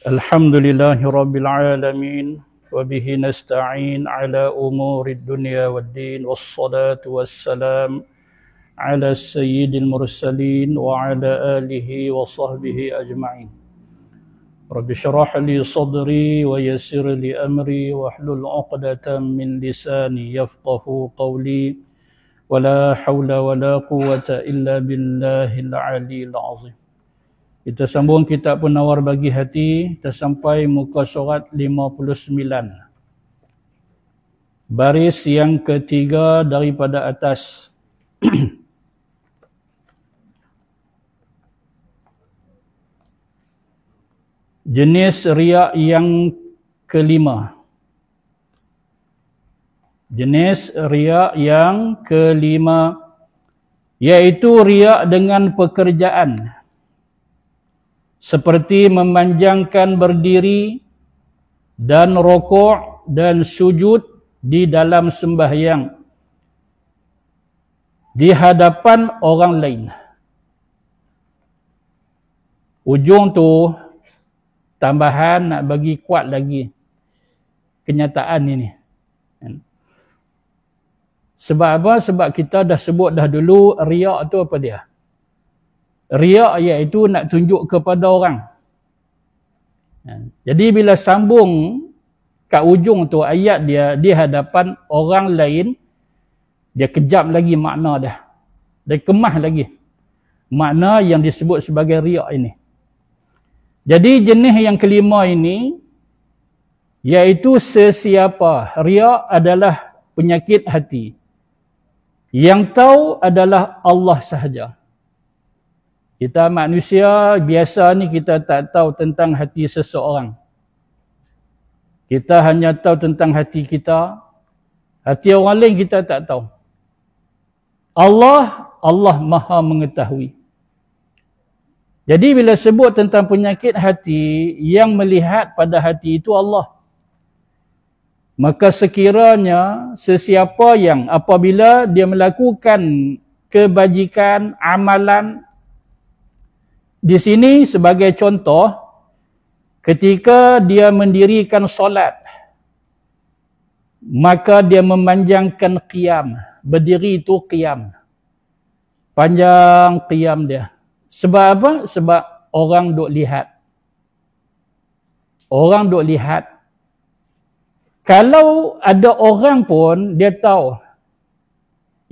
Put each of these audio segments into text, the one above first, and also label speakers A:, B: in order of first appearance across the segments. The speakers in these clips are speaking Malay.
A: Alhamdulillahi Rabbil Alamin wa bihi nasta'in ala umuri dunya waddin wassalatu wassalam ala sayyidil mursalin wa ala alihi wa sahbihi ajma'in. Rabbi syrah li sadri wa yassir li amri wa hlul 'uqdatam min lisani yafqahu qawli wa la hawla wa la quwwata illa billahil 'aliyyil 'azim. Kita sambung kitab Penawar Bagi Hati, kita sampai muka surat 59. Baris yang ketiga daripada atas. Jenis riak yang kelima. Jenis riak yang kelima, iaitu riak dengan pekerjaan. Seperti memanjangkan berdiri dan rukuk dan sujud di dalam sembahyang di hadapan orang lain. Ujung tu tambahan nak bagi kuat lagi kenyataan ini. Sebab apa? Sebab kita dah sebut dah dulu riak tu apa dia? Riak iaitu nak tunjuk kepada orang. Jadi bila sambung kat ujung tu ayat dia di hadapan orang lain, dia kejap lagi makna dah. Dia kemah lagi makna yang disebut sebagai riak ini. Jadi jenis yang kelima ini iaitu sesiapa. Riak adalah penyakit hati. Yang tahu adalah Allah sahaja. Kita manusia biasa ni kita tak tahu tentang hati seseorang. Kita hanya tahu tentang hati kita. Hati orang lain kita tak tahu. Allah Maha mengetahui. Jadi bila sebut tentang penyakit hati, yang melihat pada hati itu Allah. Maka sekiranya sesiapa yang apabila dia melakukan kebajikan, amalan, di sini sebagai contoh, ketika dia mendirikan solat, maka dia memanjangkan qiyam. Berdiri itu qiyam. Panjang qiyam dia. Sebab apa? Sebab orang duk lihat. Orang duk lihat. Kalau ada orang pun, dia tahu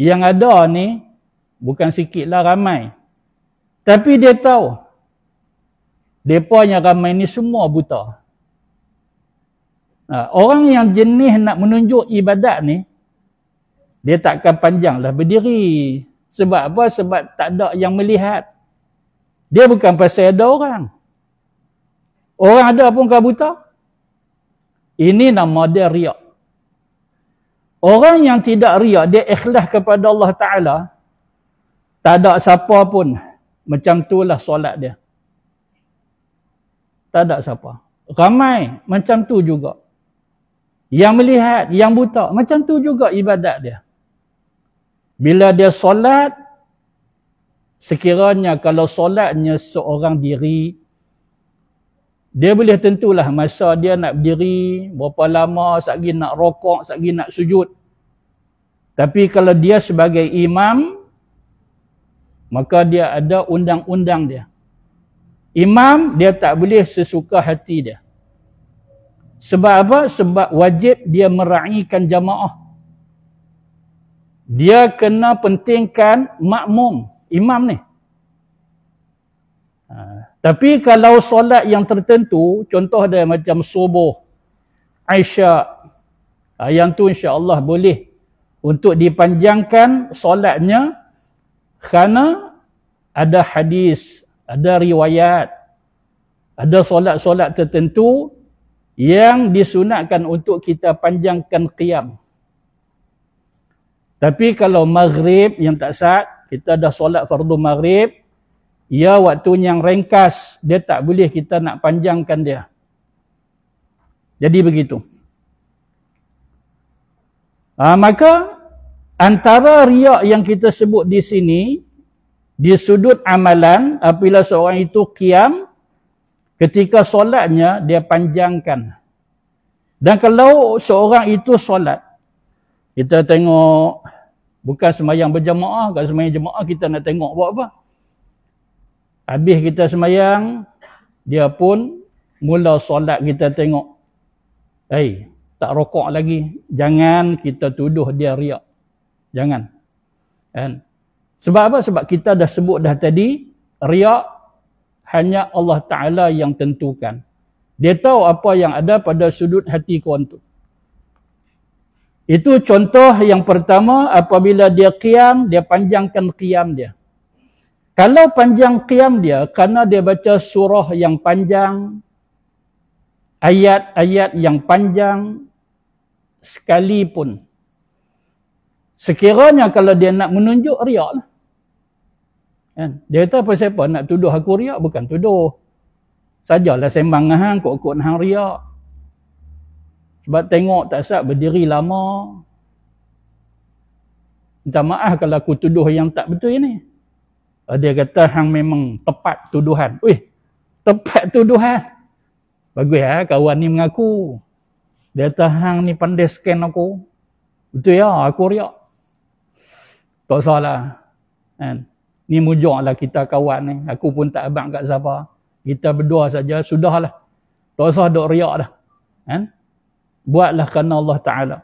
A: yang ada ni bukan sikit lah, ramai. Tapi dia tahu, mereka yang ramai ni semua buta. Orang yang jenis nak menunjuk ibadat ni, dia takkan panjanglah berdiri. Sebab apa? Sebab tak ada yang melihat. Dia bukan pasal ada orang. Orang ada pun kau buta. Ini nama dia riak. Orang yang tidak riak, dia ikhlas kepada Allah Ta'ala, tak ada siapa pun. Macam itulah solat dia. Tak ada siapa. Ramai macam tu juga. Yang melihat, yang buta, macam tu juga ibadat dia. Bila dia solat, sekiranya kalau solatnya seorang diri, dia boleh tentulah masa dia nak berdiri, berapa lama, satgi nak rokok, satgi nak sujud. Tapi kalau dia sebagai imam, maka dia ada undang-undang dia. Imam, dia tak boleh sesuka hati dia. Sebab apa? Sebab wajib dia meraihkan jamaah. Dia kena pentingkan makmum, imam ni. Tapi kalau solat yang tertentu, contoh dia macam subuh, Isyak, yang tu insya-Allah boleh untuk dipanjangkan solatnya, kerana ada hadis, ada riwayat, ada solat-solat tertentu yang disunatkan untuk kita panjangkan qiyam. Tapi kalau maghrib yang tak sah, kita dah solat fardu maghrib, ya waktu yang ringkas, dia tak boleh kita nak panjangkan dia. Jadi begitu. Maka antara riak yang kita sebut di sini, di sudut amalan, apabila seorang itu qiyam, Ketika solatnya, dia panjangkan. Dan kalau seorang itu solat, kita tengok, bukan sembahyang berjamaah, kalau sembahyang jemaah kita nak tengok buat apa. Habis kita sembahyang, dia pun mula solat kita tengok. Tak rokok lagi. Jangan kita tuduh dia riak. Jangan. Kan? Sebab apa? Sebab kita dah sebut dah tadi, riak hanya Allah Ta'ala yang tentukan. Dia tahu apa yang ada pada sudut hati korang tu. Itu contoh yang pertama, apabila dia qiyam, dia panjangkan qiyam dia. Kalau panjang qiyam dia, kerana dia baca surah yang panjang, ayat-ayat yang panjang, sekalipun, sekiranya kalau dia nak menunjuk, riak lah. Kan? Dia kata apa siapa nak tuduh aku riak? Bukan tuduh. Sajalah sembang dengan hang, kok-kok hang riak. Sebab tengok tak sah berdiri lama. Minta maaf kalau aku tuduh yang tak betul ni. Dia kata hang memang tepat tuduhan. Tepat tuduhan. Bagus kawan ni mengaku. Dia kata hang ni pandai scan aku. Betul ya, aku riak. Tak salah. Kan? Ni mujurlah kita kawan ni. Aku pun tak abang kat siapa. Kita berdua saja, sudahlah. Tak usah duk riak dah. Kan? Buatlah kerana Allah Ta'ala.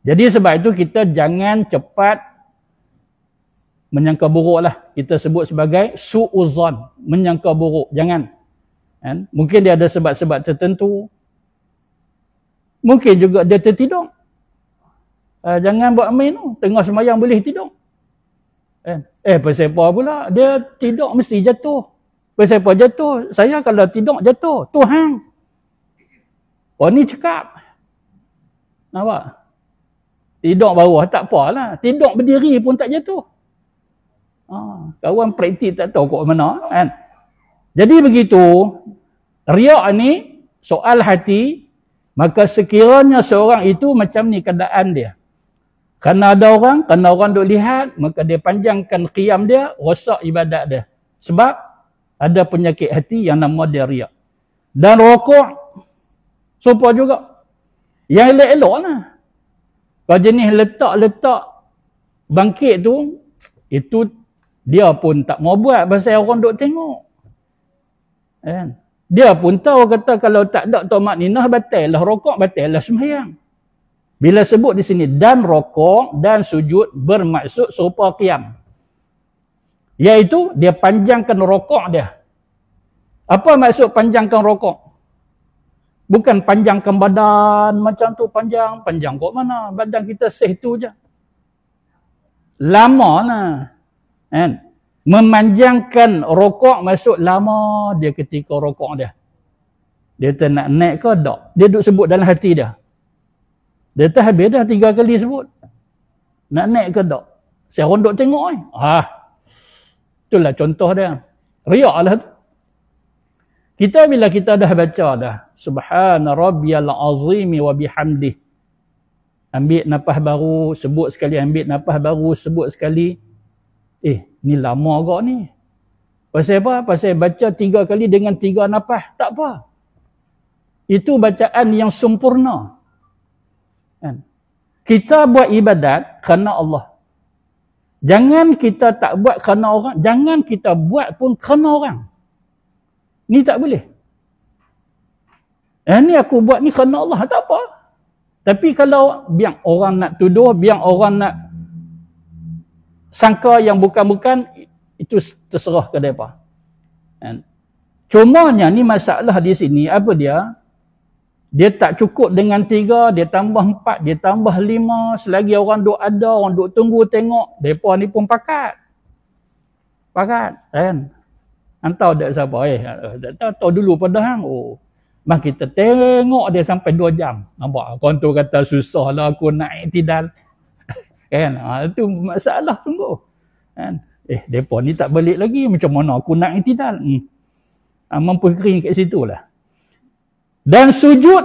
A: Jadi sebab itu kita jangan cepat menyangka buruk lah. Kita sebut sebagai su'uzan. Menyangka buruk. Jangan. Kan? Mungkin dia ada sebab-sebab tertentu. Mungkin juga dia tertidur. Jangan buat main tu. Tengah sembahyang boleh tidur. Pasal apa pula? Dia tidur mesti jatuh. Pasal apa jatuh? Saya kalau tidur jatuh. Tuhan. Oh ni cakap. Nampak? Tidur bawah tak apalah. Tidur berdiri pun tak jatuh. Kawan praktik tak tahu kok mana. Kan? Jadi begitu. Riak ni soal hati. Maka sekiranya seorang itu macam ni keadaan dia. Kerana ada orang, kerana orang duk lihat, maka dia panjangkan qiyam dia, rosak ibadat dia. Sebab ada penyakit hati yang nama dia riak. Dan rokok, sopa juga. Yang elok-elok lah. Kalau jenis letak-letak bangkit tu, itu dia pun tak mau buat pasal orang duk tengok. Dia pun tahu kata kalau tak ada tamak ninah, batal lah rokok, batal lah sembahyang. Bila sebut di sini dan rokok dan sujud bermaksud serupa qiyam. Iaitu dia panjangkan rokok dia. Apa maksud panjangkan rokok? Bukan panjangkan badan macam tu panjang. Panjang kok mana? Badan kita sehitu je. Lama lah. Kan? Memanjangkan rokok maksud lama dia ketika rokok dia. Dia tak nak naik ke tak? Dia duk sebut dalam hati dia. Dia tak habis dah 3 kali sebut. Nak naik ke tak? Saya orang duk tengok ni. Itulah contoh dia. Riak lah tu. Kita bila kita dah baca dah. Subhana rabbiyal azimi wa bihamdih. Ambil nafas baru, sebut sekali. Ambil nafas baru, sebut sekali. Ni lama agak ni. Pasal apa? Pasal baca 3 kali dengan 3 nafas. Tak apa. Itu bacaan yang sempurna. Kita buat ibadat kerana Allah. Jangan kita tak buat kerana orang. Jangan kita buat pun kerana orang. Ni tak boleh. Ni aku buat ni kerana Allah. Tak apa. Tapi kalau biar orang nak tuduh, biar orang nak sangka yang bukan-bukan, itu terserah ke mereka. Cumanya ni masalah di sini, apa dia? Dia tak cukup dengan 3, dia tambah 4, dia tambah 5. Selagi orang duk ada, orang duk tunggu tengok. Mereka ni pun pakat. Pakat. Kan? Hantar tak siapa. Tahu dulu pada hang. Mas kita tengok dia sampai 2 jam. Nampak? Korang tu kata susah lah aku nak iktidal. Kan? Itu masalah sungguh. Kan? Mereka ni tak balik lagi. Macam mana aku nak iktidal? Mampu kering kat situ lah. Dan sujud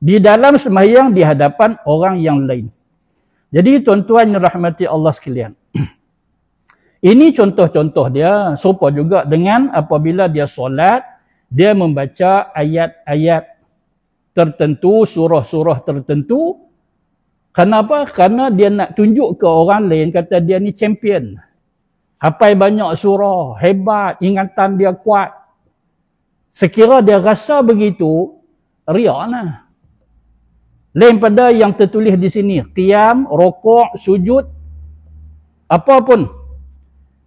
A: di dalam sembahyang di hadapan orang yang lain. Jadi tuan-tuan yang rahmati Allah sekalian. Ini contoh-contoh dia. Serupa juga dengan apabila dia solat, dia membaca ayat-ayat tertentu, surah-surah tertentu. Kenapa? Karena dia nak tunjuk ke orang lain, kata dia ni champion. Hafal banyak surah, hebat, ingatan dia kuat. Sekira dia rasa begitu, riak lah. Lain pada yang tertulis di sini, qiyam, rokok, sujud, apa pun.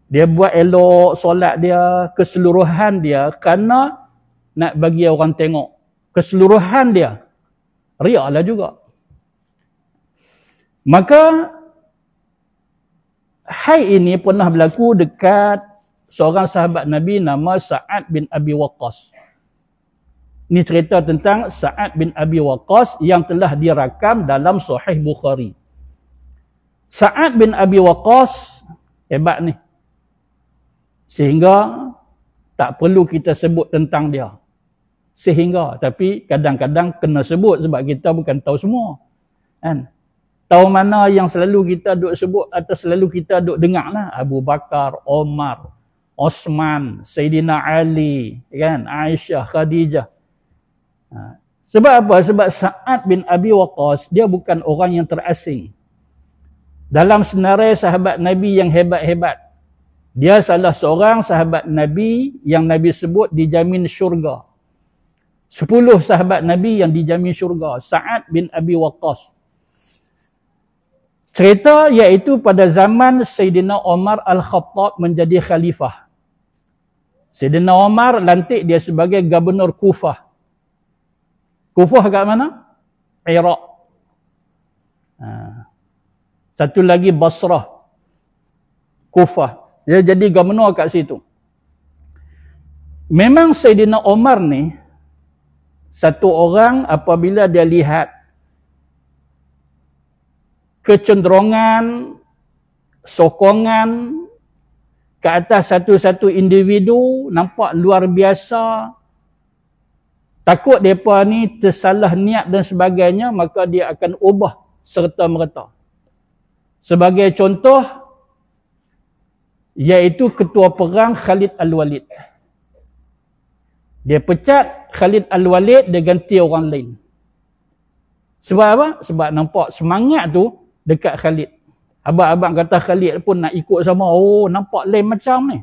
A: Dia buat elok solat dia, keseluruhan dia, kerana nak bagi orang tengok. Keseluruhan dia, riaklah juga. Maka, hal ini pernah berlaku dekat seorang sahabat Nabi nama Sa'ad bin Abi Waqqas. Ini cerita tentang Sa'ad bin Abi Waqqas yang telah dirakam dalam Sahih Bukhari. Sa'ad bin Abi Waqqas, hebat ni. Sehingga tak perlu kita sebut tentang dia. Sehingga, tapi kadang-kadang kena sebut sebab kita bukan tahu semua. Kan? Tahu mana yang selalu kita duk sebut atau selalu kita duk dengar lah. Abu Bakar, Omar, Osman, Sayyidina Ali, kan? Aisyah, Khadijah. Sebab apa? Sebab Sa'ad bin Abi Waqqas, dia bukan orang yang terasing. Dalam senarai sahabat Nabi yang hebat-hebat. Dia salah seorang sahabat Nabi yang Nabi sebut dijamin syurga. 10 sahabat Nabi yang dijamin syurga. Sa'ad bin Abi Waqqas. Cerita iaitu pada zaman Sayyidina Omar Al-Khattab menjadi khalifah. Sayyidina Omar lantik dia sebagai gubernur Kufah. Kufah kat mana? Iraq. Satu lagi Basrah. Kufah. Dia jadi gubernur kat situ. Memang Sayyidina Omar ni, satu orang apabila dia lihat kecenderungan, sokongan ke atas satu-satu individu, nampak luar biasa. Takut mereka ni tersalah niat dan sebagainya, maka dia akan ubah serta-merta. Sebagai contoh, iaitu ketua perang Khalid Al-Walid. Dia pecat Khalid Al-Walid, dia ganti orang lain. Sebab apa? Sebab nampak semangat tu dekat Khalid. Abang-abang kata Khalid pun nak ikut sama. Oh, nampak lain macam ni.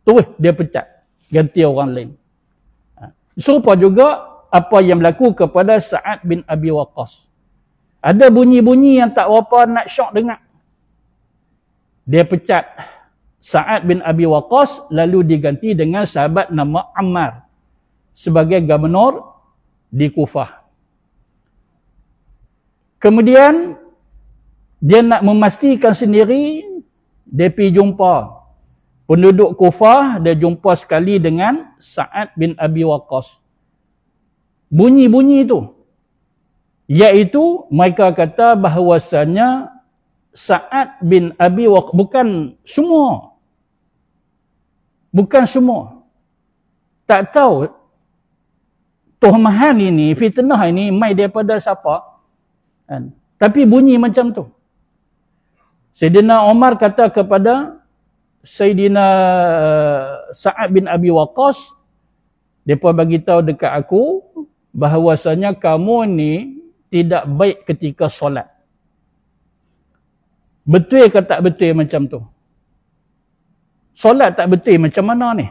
A: Terus dia pecat. Ganti orang lain. Serupa juga apa yang berlaku kepada Sa'ad bin Abi Waqqas. Ada bunyi-bunyi yang tak berapa nak syok dengar. Dia pecat Sa'ad bin Abi Waqqas, lalu diganti dengan sahabat nama Ammar sebagai gubernur di Kufah. Kemudian dia nak memastikan sendiri, dia pergi jumpa penduduk Kufah, dia jumpa sekali dengan Sa'ad bin Abi Waqqas. Bunyi-bunyi itu, iaitu mereka kata bahawasanya Sa'ad bin Abi Waqqas, bukan semua. Tak tahu tuhmahan ini, fitnah ini mai daripada siapa. Tapi bunyi macam tu. Sayyidina Omar kata kepada Sayyidina Sa'ad bin Abi Waqqas, mereka bagi tahu dekat aku bahawasanya kamu ni tidak baik ketika solat. Betul ke tak betul macam tu? Solat tak betul macam mana ni?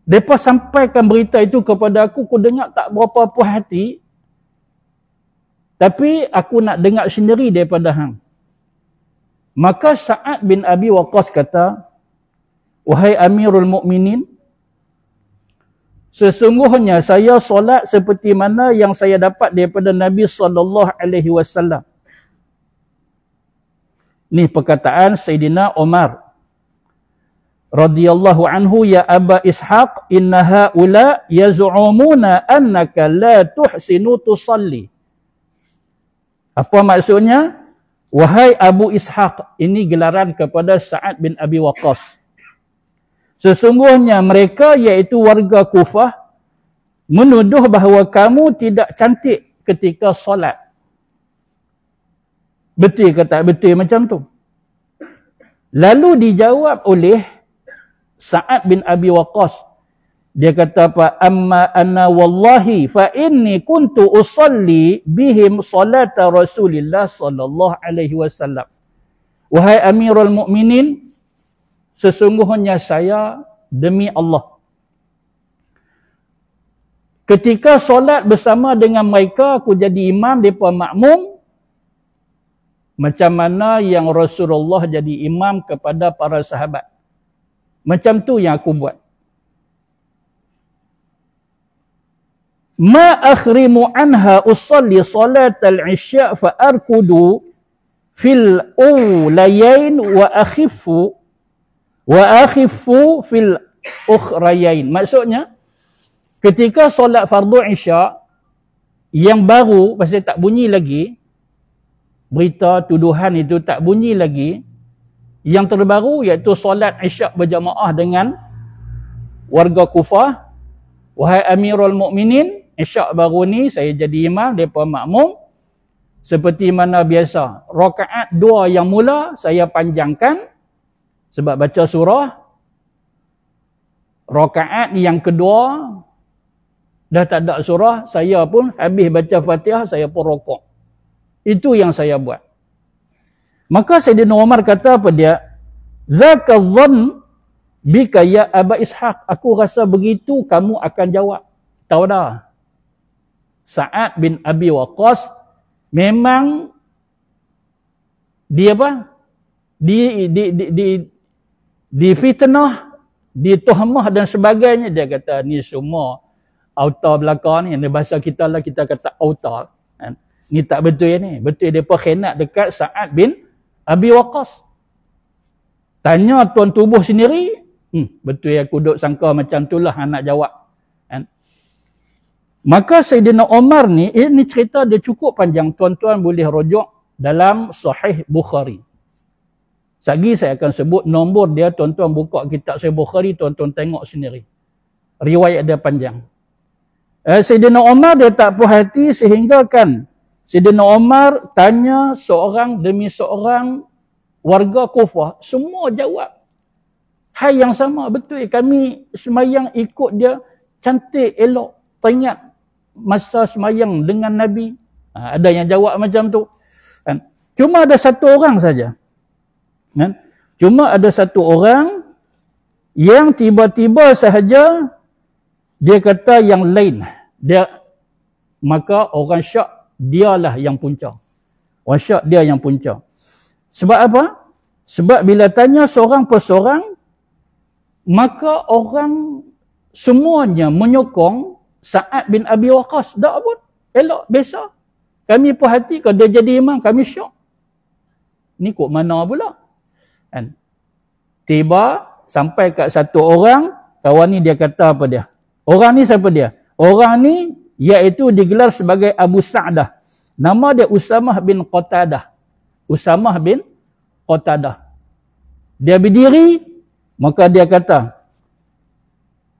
A: Mereka sampaikan berita itu kepada aku, aku dengar tak berapa puas hati. Tapi aku nak dengar sendiri daripada hang. Maka Sa'ad bin Abi Waqqas kata, wahai Amirul Mukminin, sesungguhnya saya solat seperti mana yang saya dapat daripada Nabi SAW. Ini perkataan Sayyidina Omar radhiyallahu anhu, ya Aba Ishaq, inna haula yaz'umuna annaka la tuhsinu tusalli. Apa maksudnya? Wahai Abu Ishaq, ini gelaran kepada Sa'ad bin Abi Waqqas. Sesungguhnya mereka, iaitu warga Kufah, menuduh bahawa kamu tidak cantik ketika solat. Betul ke tak betul macam tu? Lalu dijawab oleh Sa'ad bin Abi Waqqas. Dia kata apa? Amma anna wallahi fa inni kuntu usalli bihim salata Rasulillah sallallahu alaihi wasallam. Wahai Amirul Mukminin, sesungguhnya saya demi Allah, ketika solat bersama dengan mereka, aku jadi imam, mereka makmum, macam mana yang Rasulullah jadi imam kepada para sahabat. Macam tu yang aku buat. Ma akhrimu anha usalli salat al-isya' fa arkudu fil ulayain wa akhifu fil ukhrayain. Maksudnya, ketika solat fardu isya' yang baru, pasal tak bunyi lagi, berita tuduhan itu tak bunyi lagi, yang terbaru iaitu solat isya' berjamaah dengan warga Kufah. Wahai Amirul Mukminin, isya' baru ni saya jadi imam, mereka makmum. Seperti mana biasa, rakaat 2 yang mula saya panjangkan sebab baca surah. Rakaat yang kedua dah tak ada surah, saya pun habis baca Fatihah, saya pun rokok. Itu yang saya buat. Maka Sayyidina Umar kata apa dia? Zaka dhann bika ya Aba Ishaq. Aku rasa begitu kamu akan jawab. Tahu dah? Sa'ad bin Abi Waqqas memang dia apa? Di fitnah, dituhmah dan sebagainya. Dia kata ni semua autar belakang ni. Bahasa kita lah, kita kata autar. Ni tak betul ni. Betul dia khianat dekat Sa'ad bin Abi Waqqas. Tanya tuan tubuh sendiri, betul aku duk sangka macam tu lah nak jawab. Maka Sayyidina Umar ni, ini cerita dia cukup panjang. Tuan-tuan boleh rujuk dalam Sahih Bukhari. Sagi saya akan sebut nombor dia, tuan-tuan buka kitab Sahih Bukhari, tuan-tuan tengok sendiri. Riwayat dia panjang. Sayyidina Umar dia tak puas hati sehingga kan Sayyidina Umar tanya seorang demi seorang warga Kufah, semua jawab hai yang sama, betul kami semayang ikut dia, cantik, elok, teringat masa semayang dengan Nabi. Ada yang jawab macam tu. Cuma ada satu orang saja. Cuma ada satu orang yang tiba-tiba sahaja dia kata yang lain. Maka orang Syak dialah yang punca. Orang Syak dia yang punca. Sebab apa? Sebab bila tanya seorang per seorang, maka orang semuanya menyokong Sa'ad bin Abi Waqqas. Tak pun. Elok, biasa. Kami puas hati kalau dia jadi imam, kami syok. Ni kok mana pula? Tiba sampai kat satu orang, kawan ni dia kata apa dia? Orang ni siapa dia? Orang ni iaitu digelar sebagai Abu Sa'dah. Nama dia Usamah bin Qatadah. Usamah bin Qatadah. Dia berdiri, maka dia kata,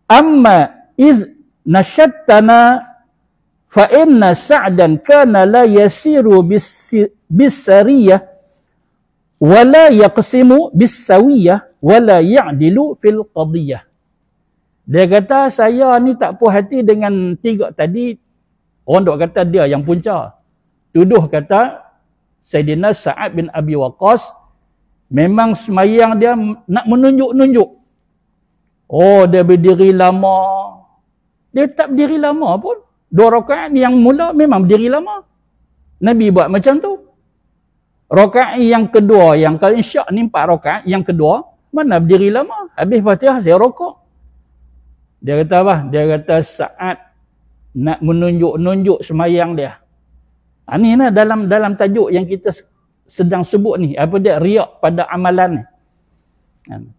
A: Amma iz nashattana fa inna Sa'dan kana la yasiru bis-sariyah wa la yaqsimu bis-sawiyah wa la ya'dilu fil qadiyah. Dia kata, saya ni tak puas hati dengan tiga tadi. Orang duk kata dia yang punca. Tuduh kata Sayyidina Sa'ad bin Abi Waqqas memang semayang dia nak menunjuk-nunjuk. Oh, dia berdiri lama. Dia tak berdiri lama pun. 2 rakaat yang mula memang berdiri lama. Nabi buat macam tu. Rakaat yang kedua, yang kalau Isyak ni 4 rakaat, yang kedua, mana berdiri lama? Habis Fatihah, saya rokok. Dia kata apa? Dia kata Sa'ad nak menunjuk-nunjuk semayang dia. Ini lah dalam tajuk yang kita sedang sebut ni. Apa dia? Riak pada amalan ni.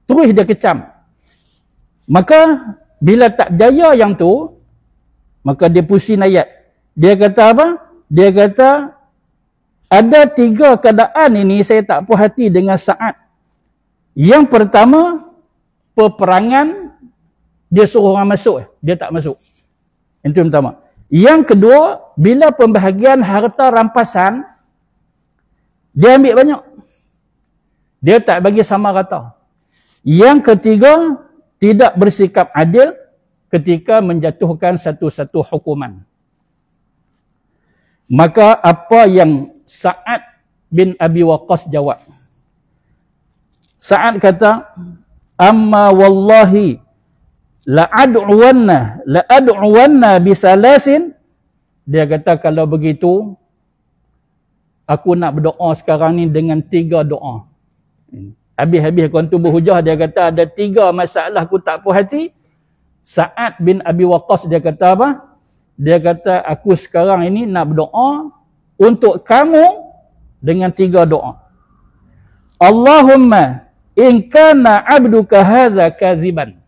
A: Terus dia kecam. Maka bila tak jaya yang tu, maka dia pusing ayat. Dia kata apa? Dia kata, ada 3 keadaan ini saya tak puas hati dengan Sa'ad. Yang pertama, peperangan, dia suruh orang masuk. Dia tak masuk. Itu yang pertama. Yang kedua, bila pembahagian harta rampasan, dia ambil banyak. Dia tak bagi sama rata. Yang ketiga, tidak bersikap adil ketika menjatuhkan satu-satu hukuman. Maka apa yang Sa'ad bin Abi Waqqas jawab? Sa'ad kata, amma wallahi la'ad'uwanna bisalasin. Dia kata, kalau begitu, aku nak berdoa sekarang ni dengan 3 doa. Habis-habis kawan tu berhujah, dia kata ada 3 masalah aku tak puas hati. Sa'ad bin Abi Waqqas dia kata apa? Dia kata aku sekarang ini nak berdoa untuk kamu dengan 3 doa. Allahumma in kana 'abduka hadza kaziban.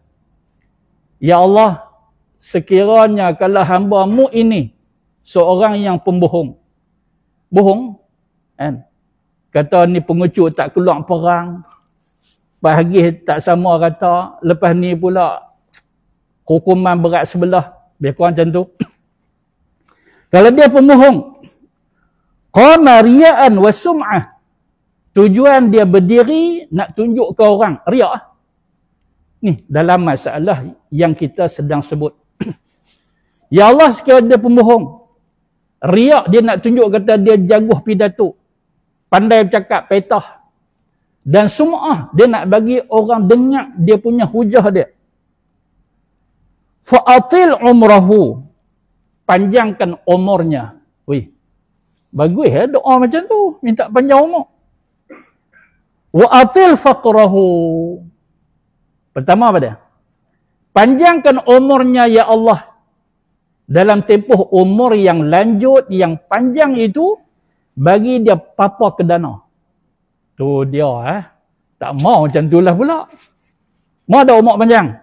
A: Ya Allah, sekiranya kalau hamba-Mu ini seorang yang pembohong. Bohong kan? Kata ni pengecut tak keluar perang. Bahagi tak sama rata. Lepas ni pula hukuman berat sebelah. Lebih kurang macam tu. Kalau dia pembohong. Qama riya'an wa sum'ah. Tujuan dia berdiri nak tunjuk ke orang. Riak'. Ni dalam masalah yang kita sedang sebut. Ya Allah, sekiranya dia pembohong. Riak' dia nak tunjuk kata dia jaguh pidato. Pandai bercakap, petah. Dan sum'ah dia nak bagi orang dengar dia punya hujah dia. Fa'atil umrahu. Panjangkan umurnya. Wih, bagus ya doa macam tu. Minta panjang umur. Wa'atil faqrahu. Pertama apa dia? Panjangkan umurnya ya Allah. Dalam tempoh umur yang lanjut, yang panjang itu, bagi dia papa ke dana. Tu dia tak mau macam tu lah pula. Mau ada umur panjang.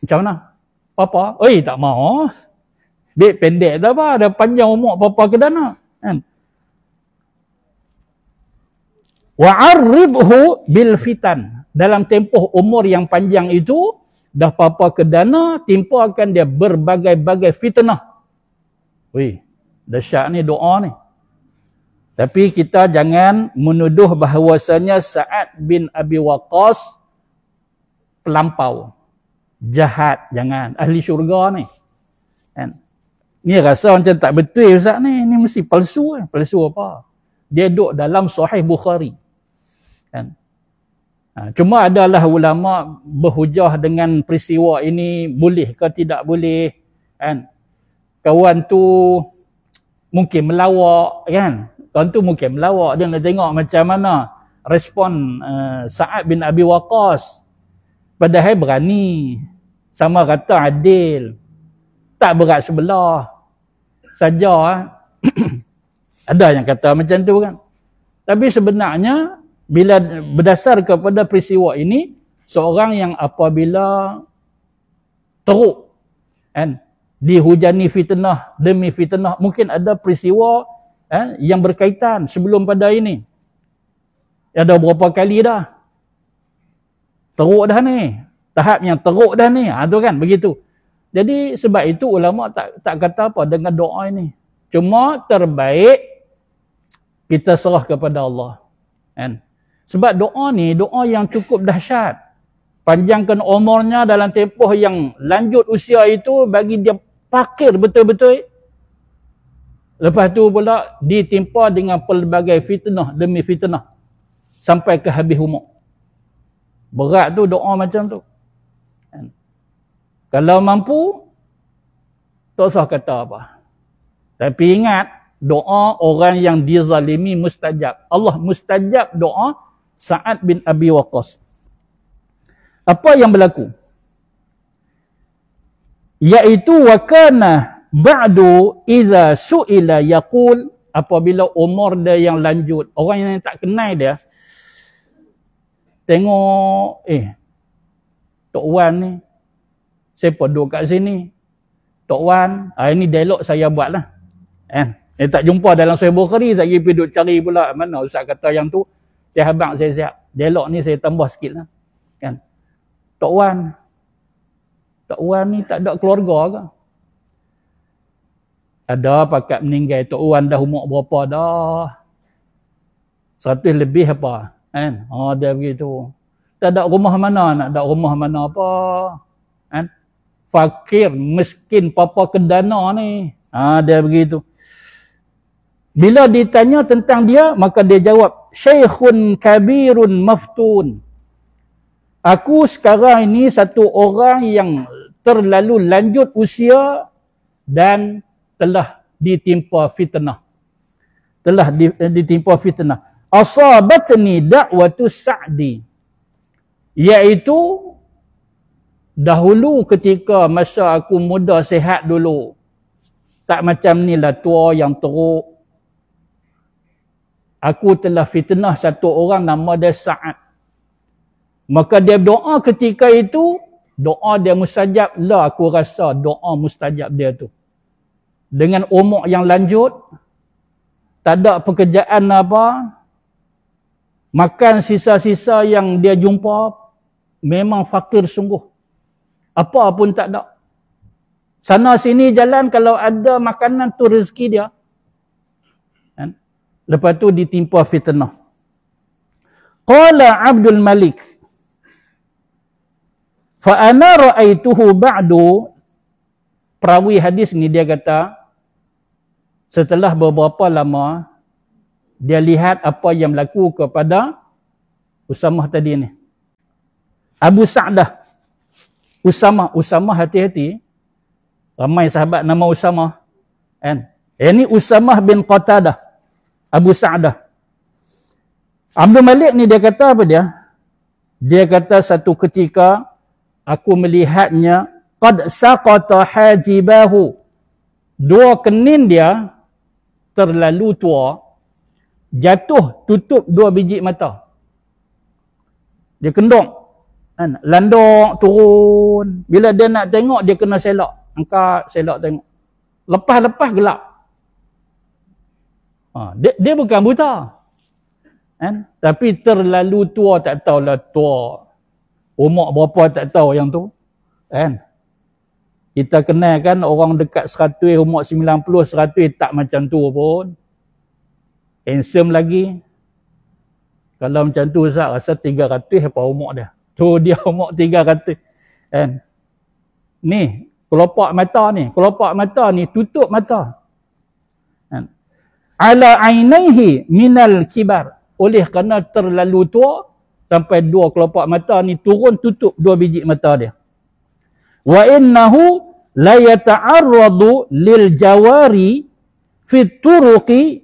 A: Macam mana? Papa? Oi, tak mau. Dek pendek tak apa, ada panjang umur papa ke dana. Kan? Wa'arridhu bil fitan. Dalam tempoh umur yang panjang itu, dah papa ke dana, timpakan dia berbagai-bagai fitnah. Wih, dahsyat ni doa ni. Tapi kita jangan menuduh bahawasanya Sa'ad bin Abi Waqqas pelampau. Jahat, jangan. Ahli syurga ni. Kan? Ni rasa macam tak betul Ustaz ni. Ni mesti palsu. Palsu apa? Dia duduk dalam Sahih Bukhari. Kan? Cuma adalah ulama berhujah dengan peristiwa ini boleh ke tidak boleh. Kan? Kawan tu mungkin melawak. Kan? Kawan tu mungkin melawak. Dia nak tengok macam mana respon Sa'ad bin Abi Waqqas. Padahal berani. Sama kata adil. Tak berat sebelah. Saja. Ada yang kata macam tu kan. Tapi sebenarnya, bila berdasar kepada peristiwa ini, seorang yang apabila teruk. Kan? Dihujani fitnah demi fitnah. Mungkin ada peristiwa yang berkaitan sebelum pada ini. Ada berapa kali dah. Teruk dah ni. Tahap yang teruk dah ni. Tu kan, begitu. Jadi sebab itu ulama tak kata apa dengan doa ini. Cuma terbaik kita serah kepada Allah. Kan? Sebab doa ni, doa yang cukup dahsyat. Panjangkan umurnya dalam tempoh yang lanjut usia itu bagi dia fakir betul-betul. Lepas tu pula ditimpa dengan pelbagai fitnah demi fitnah. Sampai ke habis umur. Berat tu doa macam tu. Kan? Kalau mampu, tak usah kata apa. Tapi ingat, doa orang yang dizalimi mustajab. Allah mustajab doa Sa'ad bin Abi Waqqas. Apa yang berlaku? Iaitu wakana ba'du iza su'ila yaqul, apabila umur dia yang lanjut, orang yang tak kenal dia, tengok, Tok Wan ni, siapa duduk kat sini? Tok Wan, ini dialog saya buat lah. Tak jumpa dalam Sahih Bukhari, saya pergi duduk cari pula, mana Ustaz kata yang tu, saya habang, saya siap. Dialog ni saya tambah sikit lah. Kan? Tok Wan ni tak ada keluarga ke? Ada pakat meninggal. Tok Wan dah umur berapa dah? 100 lebih apa? Kan? Dia begitu. Tak ada rumah mana, nak ada rumah mana apa. Kan? Fakir, miskin, papa kedana ni. Dia begitu. Bila ditanya tentang dia, maka dia jawab, Syekhun kabirun maftun. Aku sekarang ini satu orang yang terlalu lanjut usia dan telah ditimpa fitnah. Telah ditimpa fitnah. Asabatni da'watu Sa'di. Iaitu dahulu ketika masa aku muda sihat dulu. Tak macam ni lah tua yang teruk. Aku telah fitnah satu orang nama dia Sa'ad. Maka dia doa ketika itu, doa dia mustajab. Lah aku rasa doa mustajab dia tu. Dengan umur yang lanjut, tak ada pekerjaan apa, makan sisa-sisa yang dia jumpa, memang fakir sungguh. Apa pun tak ada. Sana sini jalan, kalau ada makanan tu rezeki dia. Kan? Lepas tu ditimpa fitnah. Qala Abdul Malik, fa ana ra'aituhu ba'du. Perawi hadis ni dia kata, setelah beberapa lama, dia lihat apa yang berlaku kepada Usamah tadi ni. Abu Sa'dah. Usamah hati-hati. Ramai sahabat nama Usamah. Kan? Ini Usamah bin Qatadah. Abu Sa'dah. Abdul Malik ni dia kata apa dia? Dia kata satu ketika, aku melihatnya, qad saqata hajibahu. Dua kenin dia terlalu tua, jatuh tutup dua biji mata. Dia kendong, kan? Landok turun. Bila dia nak tengok, dia kena selak. Angkat, selak tengok. Lepas-lepas gelap. Dia bukan buta. Kan? Tapi terlalu tua, tak tahulah tua. Umur berapa tak tahu yang tu. Kan? Kita kenal kan orang dekat 100, umur 90, 100 tak macam tu pun. Handsome lagi. Kalau macam tu Ustaz rasa 300 apa umur dia. Tu dia umur 300. Kan? Ni, kelopak mata ni tutup mata. Kan? Ala ainaihi minal kibar. Oleh kerana terlalu tua, sampai dua kelopak mata ni turun tutup dua biji mata dia. Wa innahu la yata'arradu lil jawari fi turuqi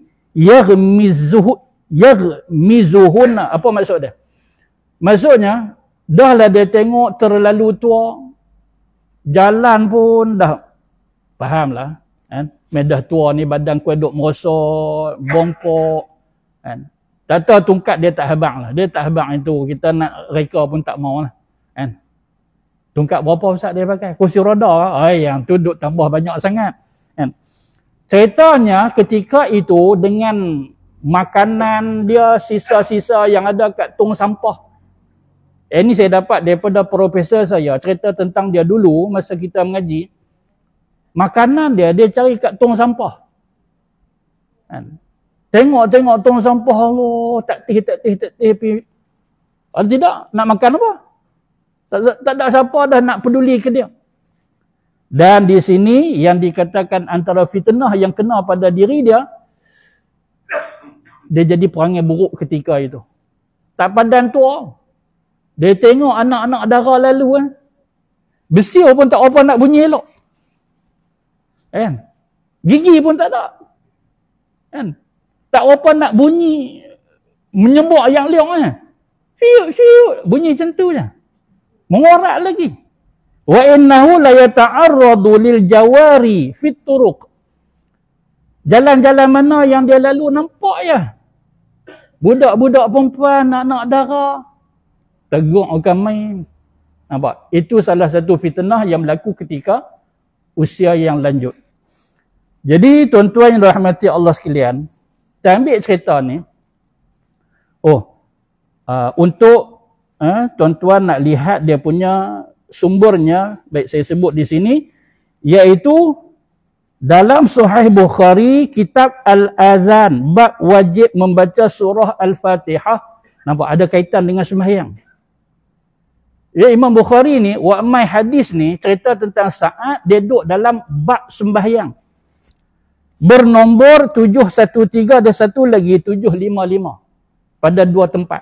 A: yaghmizuhunna. Apa maksud dia? Maksudnya, dah lah dia tengok terlalu tua, jalan pun dah, faham lah. Kan? Medah tua ni badan kuat duk merosot, bongkok. Kan? Tak tahu tungkat dia tak habang lah. Dia tak habang itu, kita nak reka pun tak mau lah. Kan? Tungkat berapa Ustaz dia pakai? Kursi roda. Yang tu duk tambah banyak sangat. Kan? Ceritanya ketika itu dengan makanan dia, sisa-sisa yang ada kat tong sampah. Ini saya dapat daripada profesor saya. Cerita tentang dia dulu masa kita mengaji. Makanan dia cari kat tong sampah. Kan? Tengok tong sampah, Allah, tak tih. Tidak, nak makan apa? Tak ada siapa dah nak peduli ke dia. Dan di sini yang dikatakan antara fitnah yang kena pada diri dia, dia jadi perangai buruk ketika itu. Tak padan tua. Dia tengok anak-anak dara lalu kan. Besiu pun tak apa nak bunyi elok. Kan? Gigi pun tak ada. Kan? Tak apa nak bunyi menyembuk yang liang kan. Fiuk, bunyi macam tu je. Mengorak lagi. Wa innahu la yata'arradu lil jawari fit turuq. Jalan-jalan mana yang dia lalu nampak je. Budak-budak perempuan, anak-anak dara, tegur orang main. Nampak? Itu salah satu fitnah yang berlaku ketika usia yang lanjut. Jadi tuan-tuan yang rahmati Allah sekalian, kita ambil cerita ni. Untuk tuan-tuan nak lihat dia punya sumbernya, baik saya sebut di sini, iaitu dalam Sahih Bukhari, kitab Al-Azan, bab wajib membaca surah Al-Fatihah Nampak ada kaitan dengan sembahyang. Ya, Imam Bukhari ni, Wa'mai hadis ni cerita tentang Sa'ad, dia duduk dalam bab sembahyang. Bernombor 713 dan satu lagi 755 pada dua tempat.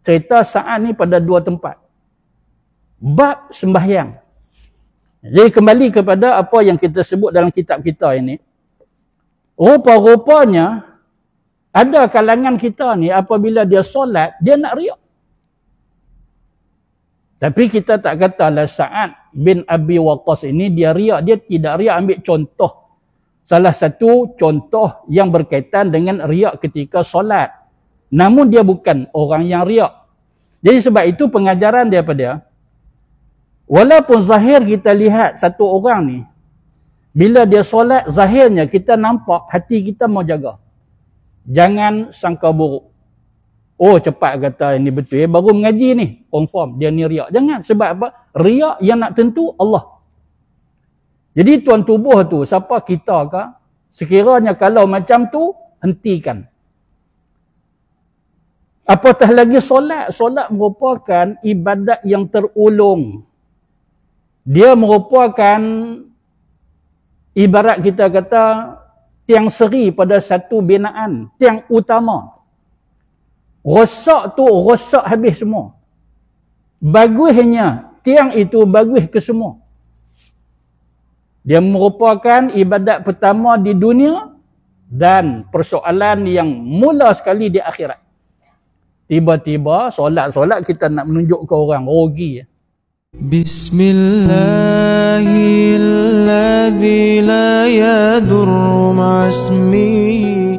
A: Cerita Sa'ad ni pada dua tempat. Bab sembahyang. Jadi kembali kepada apa yang kita sebut dalam kitab kita ini. Rupa-rupanya ada kalangan kita ni apabila dia solat, dia nak riak. Tapi kita tak katalah Sa'ad bin Abi Waqqas ini dia riak. Dia tidak riak. Ambil contoh. Salah satu contoh yang berkaitan dengan riak ketika solat. Namun dia bukan orang yang riak. Jadi sebab itu pengajaran daripada walaupun zahir kita lihat satu orang ni, bila dia solat, zahirnya kita nampak hati kita mau jaga. Jangan sangka buruk. Oh cepat kata ini betul. Baru mengaji ni, confirm dia ni riak. Jangan. Sebab apa? Riak yang nak tentu Allah. Jadi tuan tubuh tu, siapa kita ke? Sekiranya kalau macam tu, hentikan. Apatah lagi solat. Solat merupakan ibadat yang terulung. Dia merupakan ibarat kita kata tiang seri pada satu binaan, tiang utama. Rosak tu rosak habis semua. Bagusnya tiang itu bagus ke semua. Dia merupakan ibadat pertama di dunia dan persoalan yang mula sekali di akhirat. Tiba-tiba solat-solat kita nak menunjuk ke orang, rugi.
B: Bismillahilladzi la yadurru ma'asmihi